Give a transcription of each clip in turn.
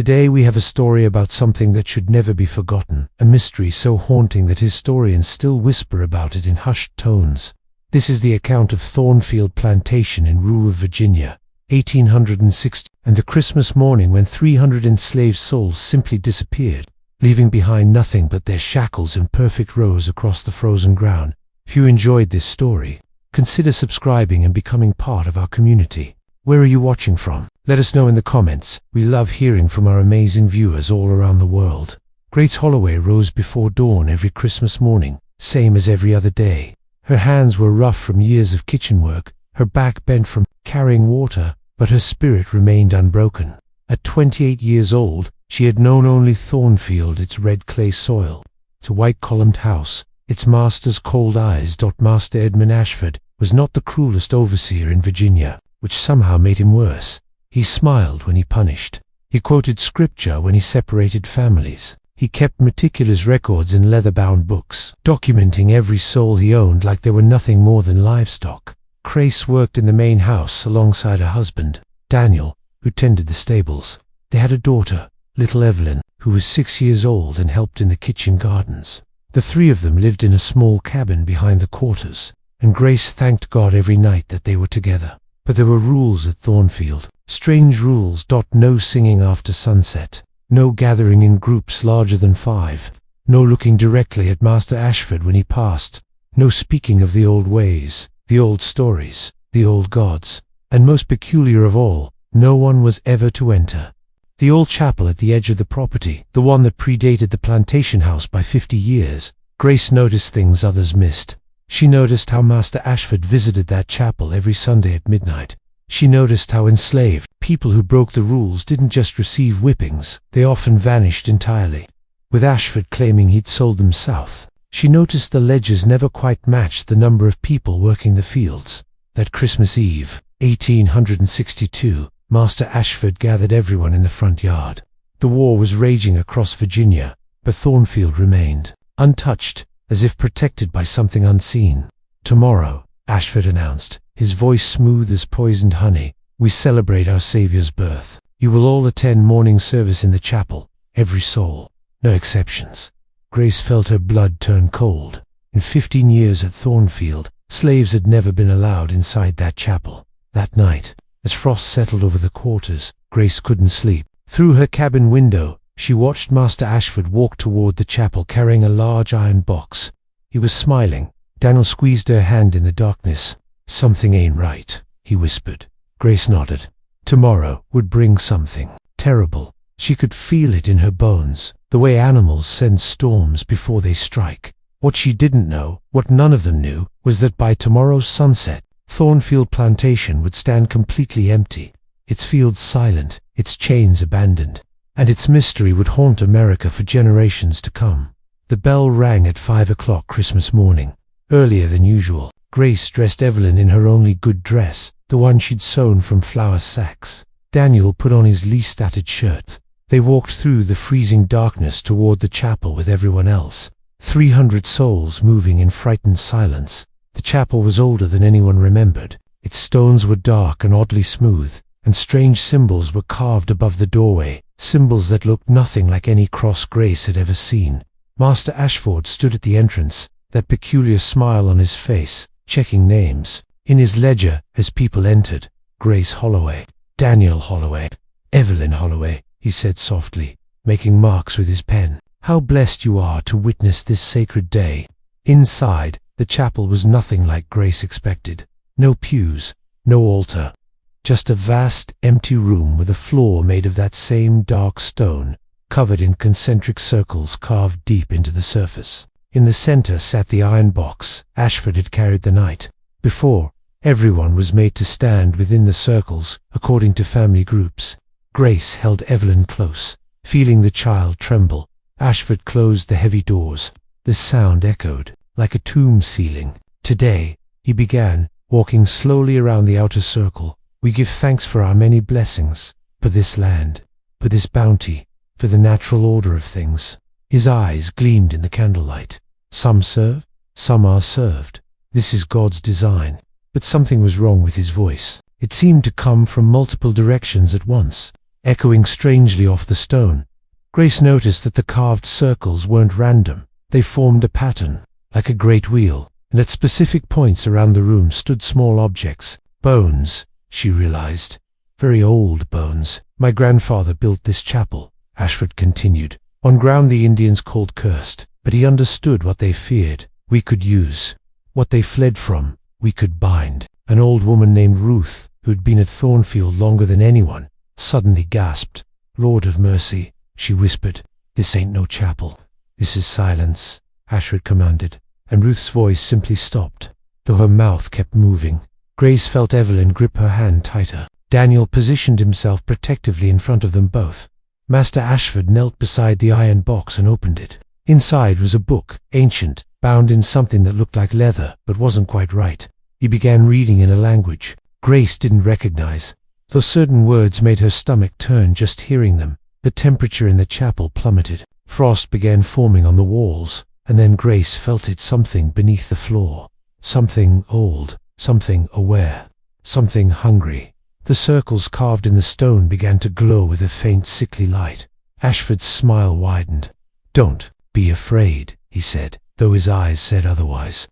Today we have a story about something that should never be forgotten, a mystery so haunting that historians still whisper about it in hushed tones. This is the account of Thornfield Plantation in rural Virginia, 1860, and the Christmas morning when 300 enslaved souls simply disappeared, leaving behind nothing but their shackles in perfect rows across the frozen ground. If you enjoyed this story, consider subscribing and becoming part of our community. Where are you watching from? Let us know in the comments. We love hearing from our amazing viewers all around the world. Grace Holloway rose before dawn every Christmas morning, same as every other day. Her hands were rough from years of kitchen work, her back bent from carrying water, but her spirit remained unbroken. At 28 years old, she had known only Thornfield, its red clay soil, its white-columned house, its master's cold eyes. Master Edmund Ashford was not the cruelest overseer in Virginia, which somehow made him worse. He smiled when he punished. He quoted scripture when he separated families. He kept meticulous records in leather-bound books, documenting every soul he owned like they were nothing more than livestock. Grace worked in the main house alongside her husband, Daniel, who tended the stables. They had a daughter, little Evelyn, who was 6 years old and helped in the kitchen gardens. The three of them lived in a small cabin behind the quarters, and Grace thanked God every night that they were together. But there were rules at Thornfield, strange rules. No singing after sunset, no gathering in groups larger than 5, no looking directly at Master Ashford when he passed, no speaking of the old ways, the old stories, the old gods, and most peculiar of all, no one was ever to enter the old chapel at the edge of the property, the one that predated the plantation house by 50 years. Grace noticed things others missed. She noticed how Master Ashford visited that chapel every Sunday at midnight. She noticed how enslaved people who broke the rules didn't just receive whippings, they often vanished entirely, with Ashford claiming he'd sold them south. She noticed the ledgers never quite matched the number of people working the fields. That Christmas Eve, 1862, Master Ashford gathered everyone in the front yard. The war was raging across Virginia, but Thornfield remained untouched, as if protected by something unseen. "Tomorrow," Ashford announced, his voice smooth as poisoned honey, "we celebrate our Savior's birth. You will all attend morning service in the chapel, every soul, no exceptions." Grace felt her blood turn cold. In 15 years at Thornfield, slaves had never been allowed inside that chapel. That night, as frost settled over the quarters, Grace couldn't sleep. Through her cabin window, she watched Master Ashford walk toward the chapel carrying a large iron box. He was smiling. Daniel squeezed her hand in the darkness. "Something ain't right," he whispered. Grace nodded. Tomorrow would bring something terrible. She could feel it in her bones, the way animals sense storms before they strike. What she didn't know, what none of them knew, was that by tomorrow's sunset, Thornfield Plantation would stand completely empty, its fields silent, its chains abandoned, and its mystery would haunt America for generations to come. The bell rang at 5 o'clock Christmas morning. Earlier than usual, Grace dressed Evelyn in her only good dress, the one she'd sewn from flour sacks. Daniel put on his least-tattered shirt. They walked through the freezing darkness toward the chapel with everyone else, 300 souls moving in frightened silence. The chapel was older than anyone remembered. Its stones were dark and oddly smooth, and strange symbols were carved above the doorway, symbols that looked nothing like any cross Grace had ever seen. Master Ashford stood at the entrance, that peculiar smile on his face, checking names. In his ledger, as people entered, Grace Holloway, Daniel Holloway, Evelyn Holloway, he said softly, making marks with his pen. "How blessed you are to witness this sacred day." Inside, the chapel was nothing like Grace expected. No pews, no altar, just a vast, empty room with a floor made of that same dark stone, covered in concentric circles carved deep into the surface. In the center sat the iron box Ashford had carried the night before. Everyone was made to stand within the circles, according to family groups. Grace held Evelyn close, feeling the child tremble. Ashford closed the heavy doors. The sound echoed, like a tomb ceiling. "Today," he began, walking slowly around the outer circle, "we give thanks for our many blessings, for this land, for this bounty, for the natural order of things." His eyes gleamed in the candlelight. "Some serve, some are served. This is God's design." But something was wrong with his voice. It seemed to come from multiple directions at once. echoing strangely off the stone. Grace noticed that the carved circles weren't random. They formed a pattern, like a great wheel, and at specific points around the room stood small objects. Bones, she realized. Very old bones. My grandfather built this chapel, Ashford continued, on ground the Indians called cursed, but he understood what they feared, we could use. What they fled from, we could bind. An old woman named Ruth, who'd been at Thornfield longer than anyone, suddenly gasped. Lord of mercy, she whispered. This ain't no chapel. This is silence, Ashford commanded, and Ruth's voice simply stopped, though her mouth kept moving. Grace felt Evelyn grip her hand tighter. Daniel positioned himself protectively in front of them both. Master Ashford knelt beside the iron box and opened it. Inside was a book, ancient, bound in something that looked like leather, but wasn't quite right. He began reading in a language Grace didn't recognize, though certain words made her stomach turn just hearing them. The temperature in the chapel plummeted. Frost began forming on the walls, and then Grace felt it something beneath the floor. Something old, something aware, something hungry. The circles carved in the stone began to glow with a faint sickly light. Ashford's smile widened. Don't be afraid, he said, though his eyes said otherwise.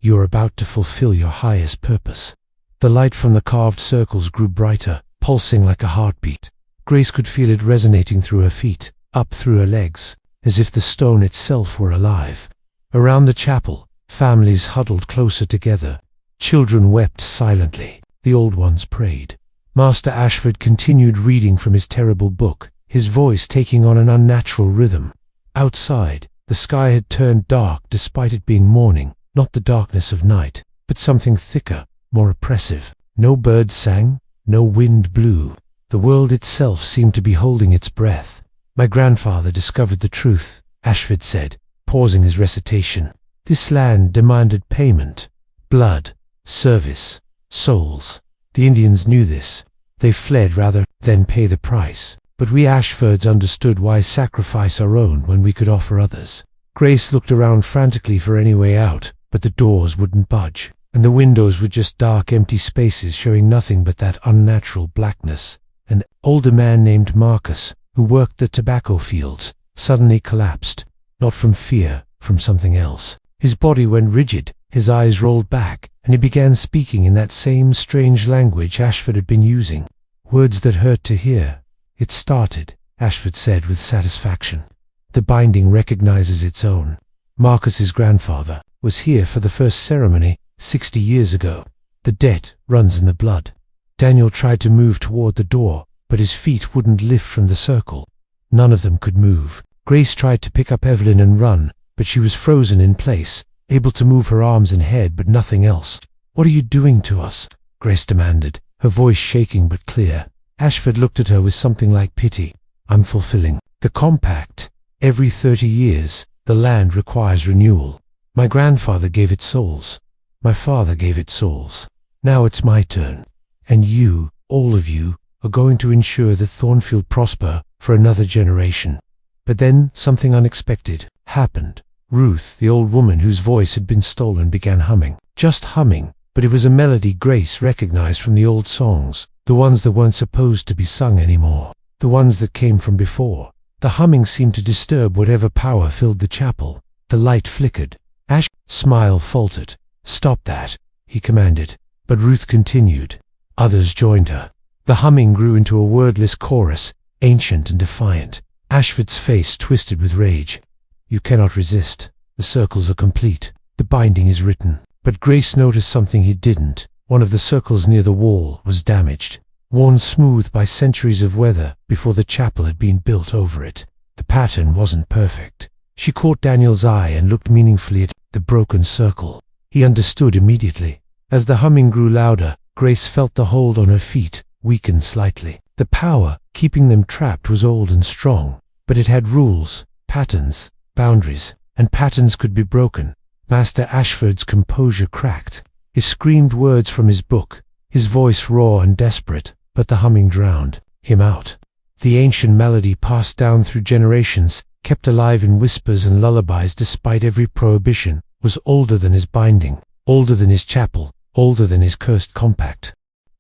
You're about to fulfill your highest purpose. The light from the carved circles grew brighter, pulsing like a heartbeat. Grace could feel it resonating through her feet, up through her legs, as if the stone itself were alive. Around the chapel, families huddled closer together. Children wept silently. The old ones prayed. Master Ashford continued reading from his terrible book, his voice taking on an unnatural rhythm. Outside, the sky had turned dark despite it being morning, not the darkness of night, but something thicker, more oppressive. No birds sang, no wind blew. The world itself seemed to be holding its breath. My grandfather discovered the truth, Ashford said, pausing his recitation. This land demanded payment, blood, service, souls. The Indians knew this. They fled rather than pay the price. But we Ashfords understood why sacrifice our own when we could offer others. Grace looked around frantically for any way out, but the doors wouldn't budge, and the windows were just dark, empty spaces showing nothing but that unnatural blackness. An older man named Marcus, who worked the tobacco fields, suddenly collapsed, not from fear, from something else. His body went rigid, his eyes rolled back, and he began speaking in that same strange language Ashford had been using. Words that hurt to hear. It started, Ashford said with satisfaction. The binding recognizes its own. Marcus's grandfather was here for the first ceremony 60 years ago. The debt runs in the blood. Daniel tried to move toward the door, but his feet wouldn't lift from the circle. None of them could move. Grace tried to pick up Evelyn and run, but she was frozen in place, able to move her arms and head but nothing else. What are you doing to us? Grace demanded, her voice shaking but clear. Ashford looked at her with something like pity. I'm fulfilling the compact. Every 30 years, the land requires renewal. My grandfather gave it souls. My father gave it souls. Now it's my turn. And you, all of you, are going to ensure that Thornfield prosper for another generation. But then something unexpected happened. Ruth, the old woman whose voice had been stolen, began humming. Just humming, but it was a melody Grace recognized from the old songs, the ones that weren't supposed to be sung anymore, the ones that came from before. The humming seemed to disturb whatever power filled the chapel. The light flickered. Ash's smile faltered. Stop that, he commanded, but Ruth continued. Others joined her. The humming grew into a wordless chorus, ancient and defiant. Ashford's face twisted with rage. You cannot resist. The circles are complete. The binding is written. But Grace noticed something he didn't. One of the circles near the wall was damaged, worn smooth by centuries of weather before the chapel had been built over it. The pattern wasn't perfect. She caught Daniel's eye and looked meaningfully at the broken circle. He understood immediately. As the humming grew louder, Grace felt the hold on her feet weaken slightly. The power keeping them trapped was old and strong, but it had rules, patterns, boundaries, and patterns could be broken. Master Ashford's composure cracked. He screamed words from his book, his voice raw and desperate, but the humming drowned him out. The ancient melody passed down through generations, kept alive in whispers and lullabies despite every prohibition, was older than his binding, older than his chapel, older than his cursed compact.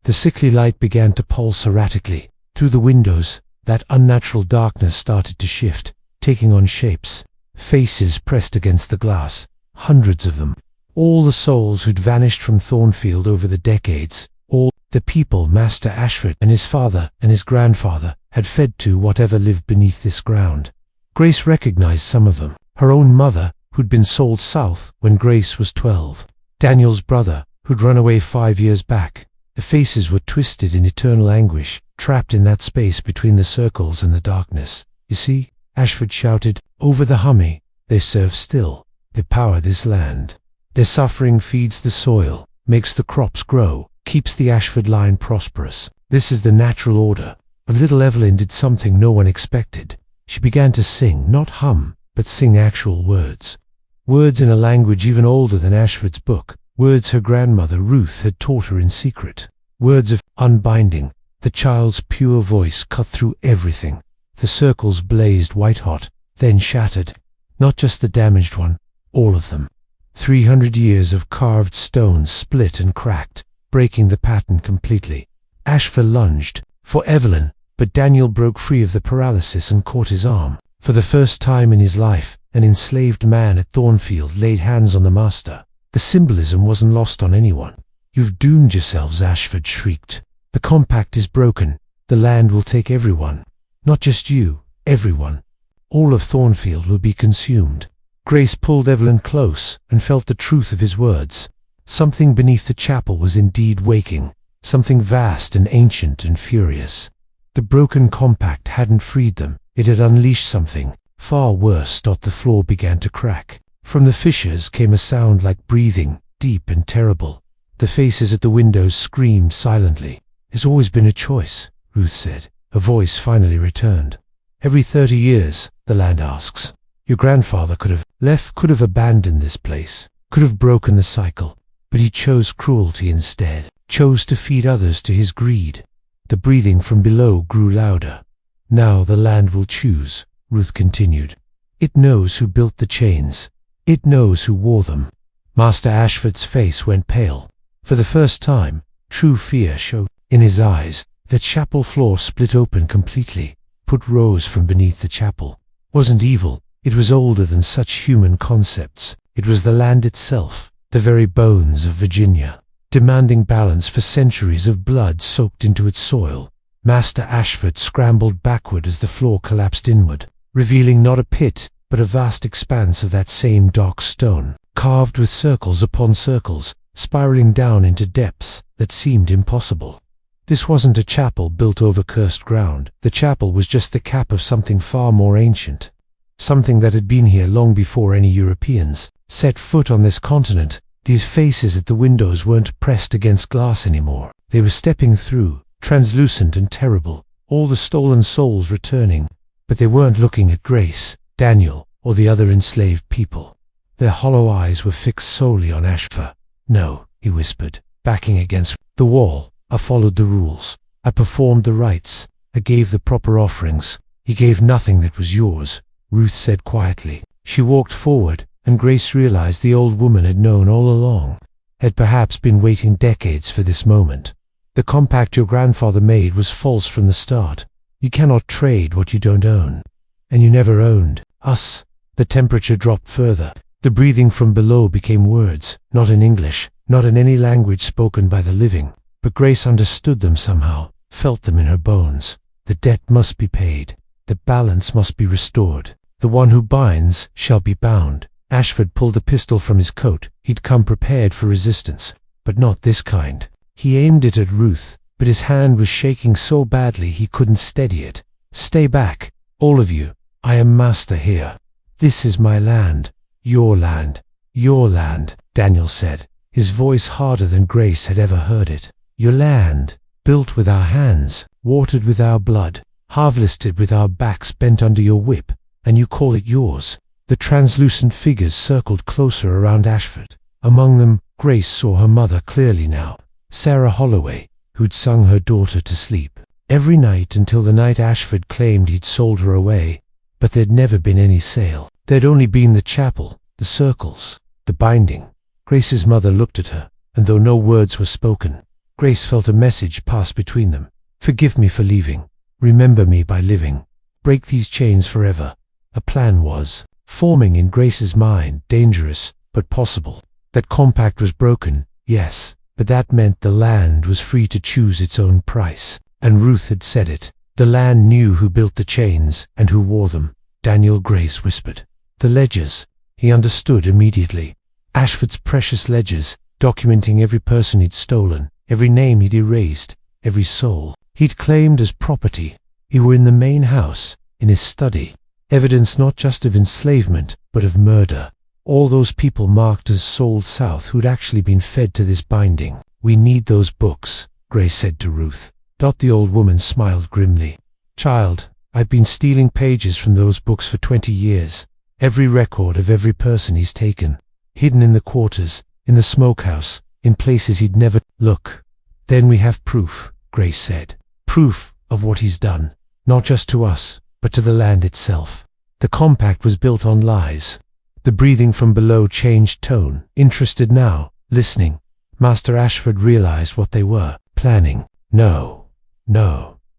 The sickly light began to pulse erratically. Through the windows, that unnatural darkness started to shift, taking on shapes. Faces pressed against the glass, hundreds of them. All the souls who'd vanished from Thornfield over the decades, all the people Master Ashford and his father and his grandfather had fed to whatever lived beneath this ground. Grace recognized some of them. Her own mother, who'd been sold south when Grace was 12. Daniel's brother, who'd run away 5 years back. The faces were twisted in eternal anguish, trapped in that space between the circles and the darkness. You see, Ashford shouted, over the Hummy, they serve still. They power this land. Their suffering feeds the soil, makes the crops grow, keeps the Ashford line prosperous. This is the natural order. But little Evelyn did something no one expected. She began to sing, not hum, but sing actual words. Words in a language even older than Ashford's book. Words her grandmother Ruth had taught her in secret. Words of unbinding. The child's pure voice cut through everything. The circles blazed white-hot, then shattered. Not just the damaged one, all of them. 300 years of carved stone split and cracked, breaking the pattern completely. Ashford lunged for Evelyn, but Daniel broke free of the paralysis and caught his arm. For the first time in his life, an enslaved man at Thornfield laid hands on the master. The symbolism wasn't lost on anyone. You've doomed yourselves, Ashford shrieked. The compact is broken. The land will take everyone. Not just you, everyone. All of Thornfield will be consumed. Grace pulled Evelyn close and felt the truth of his words. Something beneath the chapel was indeed waking. Something vast and ancient and furious. The broken compact hadn't freed them. It had unleashed something far worse. The floor began to crack. From the fissures came a sound like breathing, deep and terrible. The faces at the windows screamed silently. There's always been a choice, Ruth said. Her voice finally returned. Every 30 years, the land asks. Your grandfather could have left, could have abandoned this place, could have broken the cycle, but he chose cruelty instead, chose to feed others to his greed. The breathing from below grew louder. Now the land will choose, Ruth continued. It knows who built the chains. It knows who wore them. Master Ashford's face went pale. For the first time, true fear showed in his eyes. The chapel floor split open completely. Put rose from beneath the chapel. Wasn't evil. It was older than such human concepts. It was the land itself, the very bones of Virginia, demanding balance for centuries of blood soaked into its soil. Master Ashford scrambled backward as the floor collapsed inward, revealing not a pit, but a vast expanse of that same dark stone, carved with circles upon circles, spiraling down into depths that seemed impossible. This wasn't a chapel built over cursed ground. The chapel was just the cap of something far more ancient. Something that had been here long before any Europeans set foot on this continent. These faces at the windows weren't pressed against glass anymore. They were stepping through, translucent and terrible, all the stolen souls returning. But they weren't looking at Grace, Daniel, or the other enslaved people. Their hollow eyes were fixed solely on Ashford. No, he whispered, backing against the wall. I followed the rules. I performed the rites. I gave the proper offerings. He gave nothing that was yours, Ruth said quietly. She walked forward, and Grace realized the old woman had known all along, had perhaps been waiting decades for this moment. The compact your grandfather made was false from the start. You cannot trade what you don't own. And you never owned us. The temperature dropped further. The breathing from below became words, not in English, not in any language spoken by the living. But Grace understood them somehow, felt them in her bones. The debt must be paid. The balance must be restored. The one who binds shall be bound. Ashford pulled a pistol from his coat. He'd come prepared for resistance, but not this kind. He aimed it at Ruth, but his hand was shaking so badly he couldn't steady it. Stay back, all of you. I am master here. This is my land. Your land. Your land, Daniel said, his voice harder than Grace had ever heard it. Your land, built with our hands, watered with our blood, harvested with our backs bent under your whip, and you call it yours. The translucent figures circled closer around Ashford. Among them, Grace saw her mother clearly now, Sarah Holloway, who'd sung her daughter to sleep. Every night until the night Ashford claimed he'd sold her away, but there'd never been any sale. There'd only been the chapel, the circles, the binding. Grace's mother looked at her, and though no words were spoken, Grace felt a message pass between them. Forgive me for leaving. Remember me by living. Break these chains forever. A plan was forming in Grace's mind, dangerous, but possible. That compact was broken, yes, but that meant the land was free to choose its own price. And Ruth had said it. The land knew who built the chains and who wore them. Daniel, Grace whispered. The ledgers. He understood immediately. Ashford's precious ledgers, documenting every person he'd stolen, every name he'd erased, every soul he'd claimed as property. They were in the main house, in his study. Evidence not just of enslavement, but of murder. All those people marked as sold south who'd actually been fed to this binding. We need those books, Grace said to Ruth. The old woman smiled grimly. Child, I've been stealing pages from those books for 20 years. Every record of every person he's taken. Hidden in the quarters, in the smokehouse, in places he'd never look. Then we have proof, Grace said. Proof of what he's done. Not just to us, but to the land itself. The compact was built on lies. The breathing from below changed tone. Interested now, listening. Master Ashford realized what they were planning. No,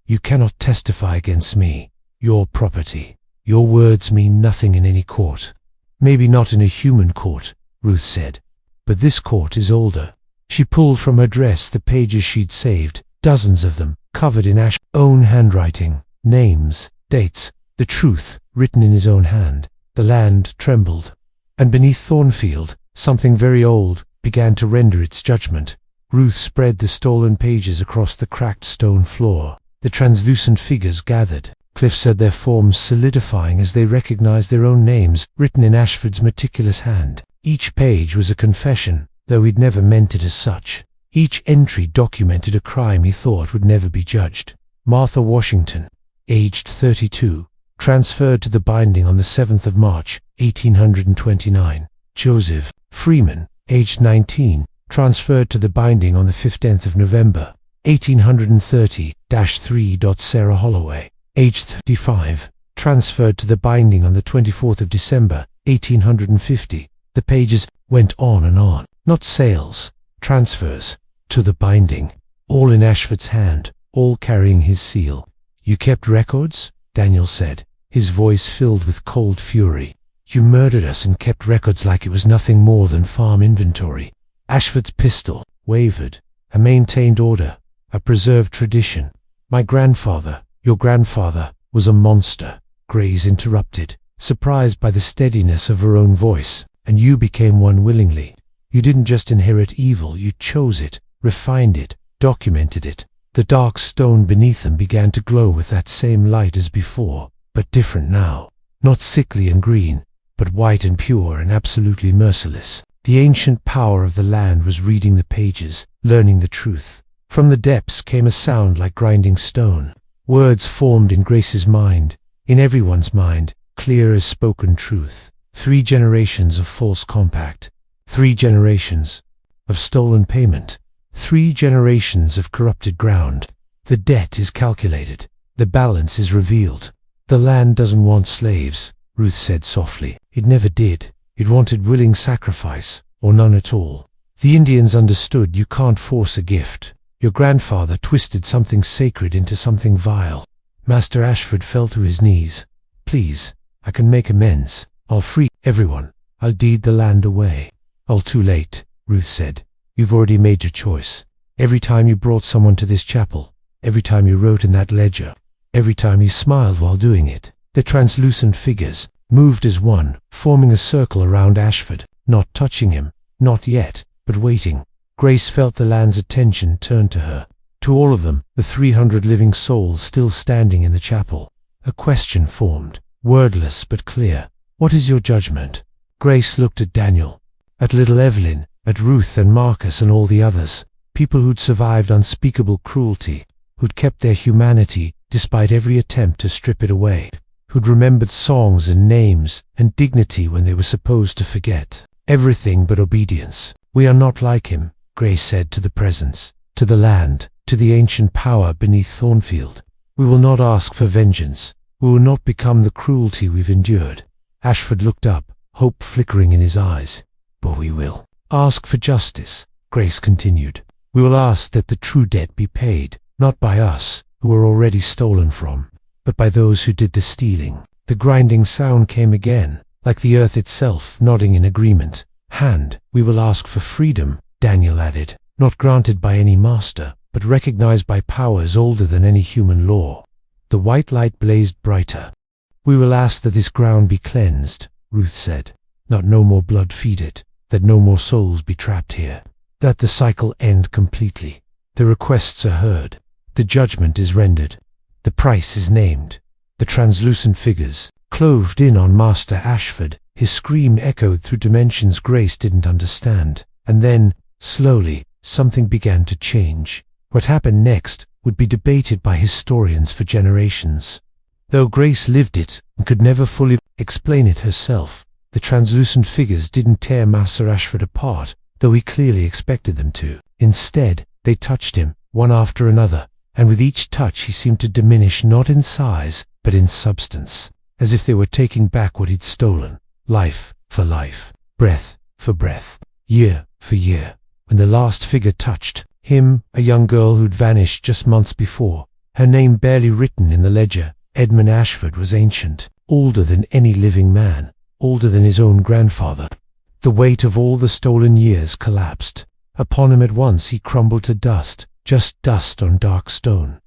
you cannot testify against me. Your property. Your words mean nothing in any court. Maybe not in a human court, Ruth said. But this court is older. She pulled from her dress the pages she'd saved, dozens of them, covered in Ash's own handwriting, names, dates, the truth, written in his own hand. The land trembled. And beneath Thornfield, something very old began to render its judgment. Ruth spread the stolen pages across the cracked stone floor. The translucent figures gathered. Cliffs had their forms solidifying as they recognized their own names, written in Ashford's meticulous hand. Each page was a confession, though he'd never meant it as such. Each entry documented a crime he thought would never be judged. Martha Washington, aged 32, transferred to the binding on the 7th of March, 1829. Joseph Freeman, aged 19, transferred to the binding on the 15th of November, 1830-3. Sarah Holloway, aged 35, transferred to the binding on the 24th of December, 1850. The pages went on and on. Not sales, transfers, to the binding. All in Ashford's hand, all carrying his seal. You kept records? Daniel said, his voice filled with cold fury. You murdered us and kept records like it was nothing more than farm inventory. Ashford's pistol wavered, a maintained order, a preserved tradition. My grandfather, your grandfather, was a monster, Grace interrupted, surprised by the steadiness of her own voice. And you became one willingly. You didn't just inherit evil, you chose it, refined it, documented it. The dark stone beneath them began to glow with that same light as before, but different now. Not sickly and green, but white and pure and absolutely merciless. The ancient power of the land was reading the pages, learning the truth. From the depths came a sound like grinding stone. Words formed in Grace's mind, in everyone's mind, clear as spoken truth. 3 generations of false compact. 3 generations of stolen payment. 3 generations of corrupted ground. The debt is calculated. The balance is revealed. The land doesn't want slaves, Ruth said softly. It never did. It wanted willing sacrifice, or none at all. The Indians understood you can't force a gift. Your grandfather twisted something sacred into something vile. Master Ashford fell to his knees. Please, I can make amends. I'll free everyone. I'll deed the land away. All too late, Ruth said. You've already made your choice. Every time you brought someone to this chapel, every time you wrote in that ledger, every time you smiled while doing it, the translucent figures moved as one, forming a circle around Ashford, not touching him, not yet, but waiting. Grace felt the land's attention turn to her. To all of them, the 300 living souls still standing in the chapel. A question formed, wordless but clear. What is your judgment? Grace looked at Daniel, at little Evelyn, at Ruth and Marcus and all the others, people who'd survived unspeakable cruelty, who'd kept their humanity despite every attempt to strip it away, who'd remembered songs and names and dignity when they were supposed to forget. Everything but obedience. We are not like him, Grace said to the presence, to the land, to the ancient power beneath Thornfield. We will not ask for vengeance. We will not become the cruelty we've endured. Ashford looked up, hope flickering in his eyes. But we will ask for justice, Grace continued. We will ask that the true debt be paid, not by us, who were already stolen from, but by those who did the stealing. The grinding sound came again, like the earth itself nodding in agreement. We will ask for freedom, Daniel added, not granted by any master, but recognized by powers older than any human law. The white light blazed brighter. We will ask that this ground be cleansed, Ruth said, that no more blood feed it, that no more souls be trapped here, that the cycle end completely. The requests are heard. The judgment is rendered. The price is named. The translucent figures closed in on Master Ashford. His scream echoed through dimensions Grace didn't understand. And then, slowly, something began to change. What happened next would be debated by historians for generations. Though Grace lived it and could never fully explain it herself, the translucent figures didn't tear Master Ashford apart, though he clearly expected them to. Instead, they touched him, one after another, and with each touch he seemed to diminish not in size, but in substance, as if they were taking back what he'd stolen, life for life, breath for breath, year for year. When the last figure touched him, a young girl who'd vanished just months before, her name barely written in the ledger, Edmund Ashford, was ancient, older than any living man, older than his own grandfather. The weight of all the stolen years collapsed. Upon him at once he crumbled to dust, just dust on dark stone.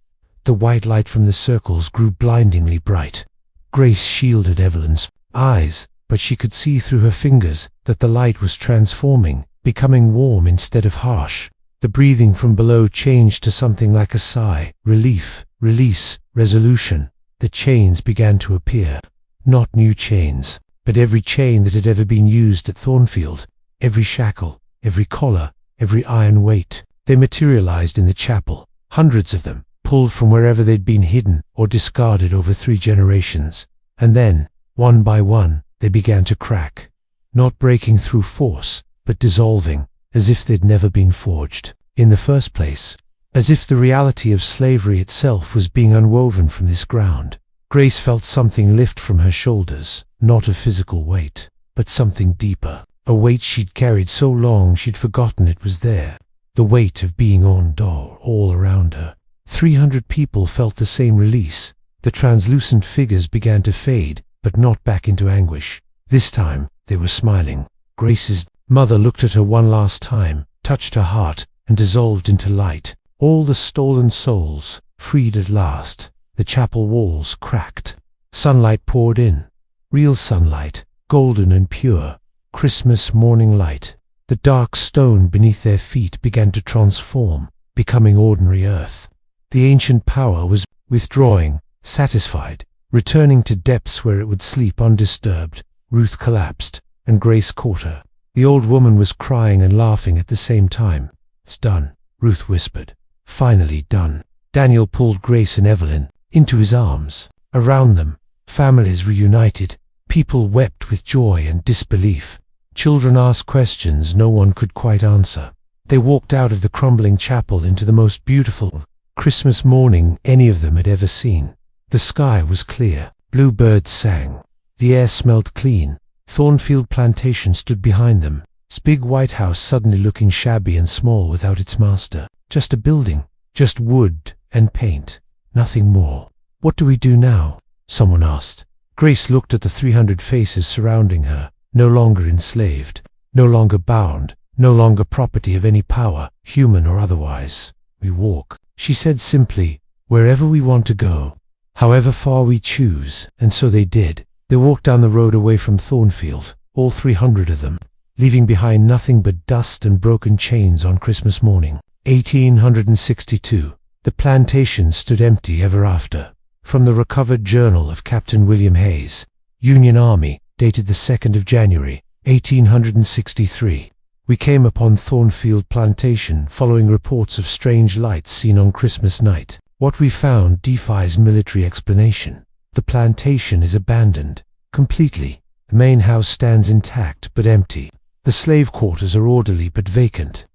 The white light from the circles grew blindingly bright. Grace shielded Evelyn's eyes, but she could see through her fingers that the light was transforming, becoming warm instead of harsh. The breathing from below changed to something like a sigh, relief, release, resolution. The chains began to appear. Not new chains, but every chain that had ever been used at Thornfield, every shackle, every collar, every iron weight. They materialized in the chapel, hundreds of them, pulled from wherever they'd been hidden or discarded over 3 generations. And then, one by one, they began to crack, not breaking through force, but dissolving, as if they'd never been forged in the first place, as if the reality of slavery itself was being unwoven from this ground. Grace felt something lift from her shoulders, not a physical weight, but something deeper, a weight she'd carried so long she'd forgotten it was there, the weight of being on door all around her. 300 people felt the same release. The translucent figures began to fade, but not back into anguish. This time, they were smiling. Grace's mother looked at her one last time, touched her heart, and dissolved into light. All the stolen souls, freed at last. The chapel walls cracked. Sunlight poured in. Real sunlight, golden and pure. Christmas morning light. The dark stone beneath their feet began to transform, becoming ordinary earth. The ancient power was withdrawing, satisfied, returning to depths where it would sleep undisturbed. Ruth collapsed, and Grace caught her. The old woman was crying and laughing at the same time. "It's done," Ruth whispered. "Finally done." Daniel pulled Grace and Evelyn into his arms. Around them, families reunited. People wept with joy and disbelief. Children asked questions no one could quite answer. They walked out of the crumbling chapel into the most beautiful Christmas morning any of them had ever seen. The sky was clear. Blue birds sang. The air smelled clean. Thornfield Plantation stood behind them, its big white house suddenly looking shabby and small without its master. Just a building, just wood and paint, nothing more. "What do we do now?" someone asked. Grace looked at the 300 faces surrounding her, no longer enslaved, no longer bound, no longer property of any power, human or otherwise. "We walk," she said simply, "wherever we want to go, however far we choose." And so they did. They walked down the road away from Thornfield, all 300 of them, leaving behind nothing but dust and broken chains on Christmas morning. 1862. The plantation stood empty ever after. From the recovered journal of Captain William Hayes, Union Army, dated the 2nd of January, 1863. We came upon Thornfield Plantation following reports of strange lights seen on Christmas night. What we found defies military explanation. The plantation is abandoned, completely. The main house stands intact but empty. The slave quarters are orderly but vacant.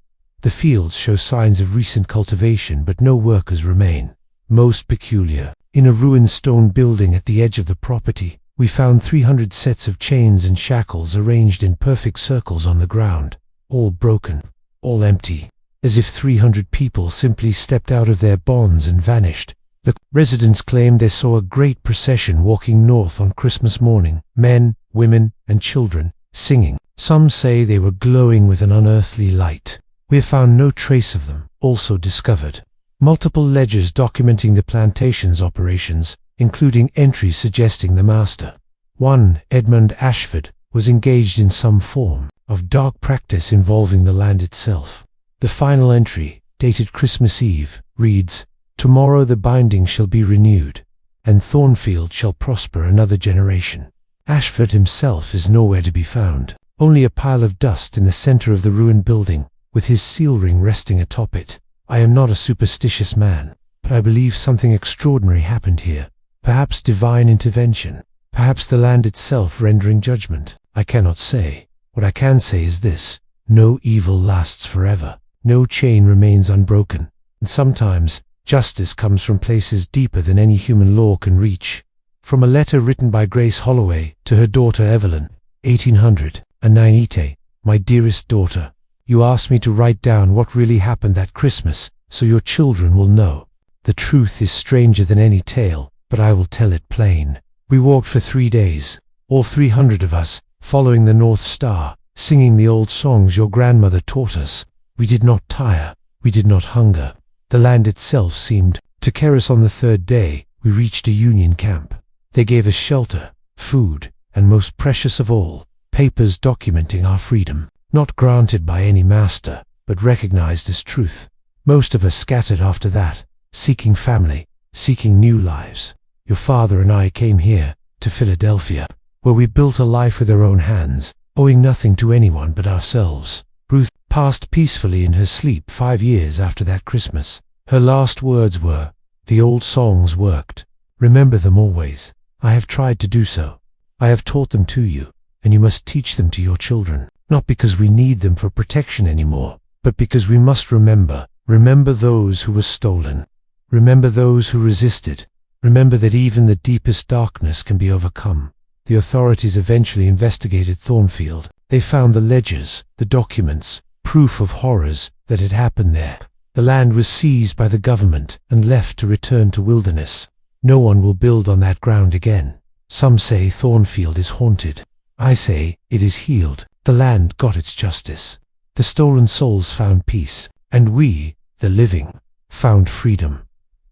The fields show signs of recent cultivation but no workers remain. Most peculiar, in a ruined stone building at the edge of the property, we found 300 sets of chains and shackles arranged in perfect circles on the ground. All broken, all empty, as if 300 people simply stepped out of their bonds and vanished. The residents claimed they saw a great procession walking north on Christmas morning, men, women, and children, singing. Some say they were glowing with an unearthly light. We have found no trace of them. Also discovered multiple ledgers documenting the plantation's operations, including entries suggesting the master, one Edmund Ashford, was engaged in some form of dark practice involving the land itself. The final entry, dated Christmas Eve, reads, "Tomorrow the binding shall be renewed, and Thornfield shall prosper another generation." Ashford himself is nowhere to be found. Only a pile of dust in the center of the ruined building, with his seal ring resting atop it. I am not a superstitious man, but I believe something extraordinary happened here. Perhaps divine intervention. Perhaps the land itself rendering judgment. I cannot say. What I can say is this: no evil lasts forever. No chain remains unbroken. And sometimes, justice comes from places deeper than any human law can reach. From a letter written by Grace Holloway to her daughter Evelyn, 1800, Anaite, my dearest daughter, you asked me to write down what really happened that Christmas, so your children will know. The truth is stranger than any tale, but I will tell it plain. We walked for 3 days, all 300 of us, following the North Star, singing the old songs your grandmother taught us. We did not tire, we did not hunger. The land itself seemed to care us. On the 3rd day, we reached a Union camp. They gave us shelter, food, and most precious of all, papers documenting our freedom, not granted by any master, but recognized as truth. Most of us scattered after that, seeking family, seeking new lives. Your father and I came here, to Philadelphia, where we built a life with our own hands, owing nothing to anyone but ourselves. Ruth passed peacefully in her sleep 5 years after that Christmas. Her last words were, "The old songs worked. Remember them always. I have tried to do so. I have taught them to you, and you must teach them to your children, not because we need them for protection anymore, but because we must remember those who were stolen. Remember those who resisted. Remember that even the deepest darkness can be overcome." The authorities eventually investigated Thornfield. They found the ledgers, the documents, proof of horrors that had happened there. The land was seized by the government and left to return to wilderness. No one will build on that ground again. Some say Thornfield is haunted. I say it is healed. The land got its justice. The stolen souls found peace, and we, the living, found freedom.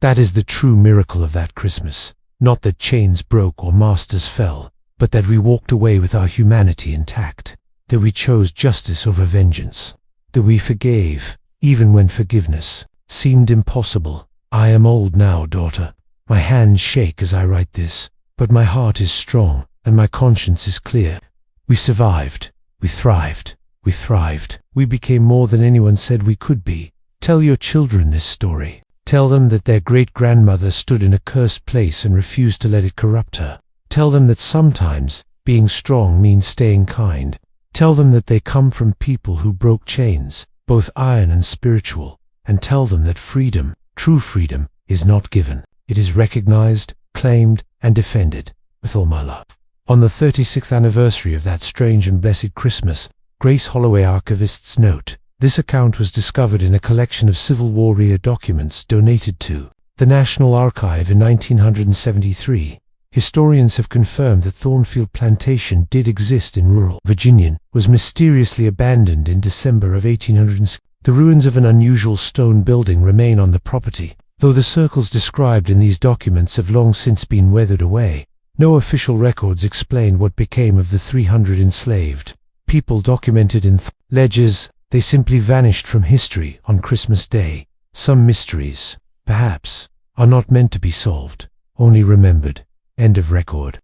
That is the true miracle of that Christmas. Not that chains broke or masters fell, but that we walked away with our humanity intact. That we chose justice over vengeance. That we forgave, even when forgiveness seemed impossible. I am old now, daughter. My hands shake as I write this, but my heart is strong, and my conscience is clear. We survived. We thrived. We thrived. We became more than anyone said we could be. Tell your children this story. Tell them that their great-grandmother stood in a cursed place and refused to let it corrupt her. Tell them that sometimes being strong means staying kind. Tell them that they come from people who broke chains, both iron and spiritual. And tell them that freedom, true freedom, is not given. It is recognized, claimed, and defended with all my love. On the 36th anniversary of that strange and blessed Christmas, Grace Holloway archivists note, this account was discovered in a collection of Civil War era documents donated to the National Archive in 1973. Historians have confirmed that Thornfield Plantation did exist in rural Virginia, was mysteriously abandoned in December of 1800. The ruins of an unusual stone building remain on the property, though the circles described in these documents have long since been weathered away. No official records explain what became of the 300 enslaved people documented in ledgers. They simply vanished from history on Christmas Day. Some mysteries, perhaps, are not meant to be solved, only remembered. End of record.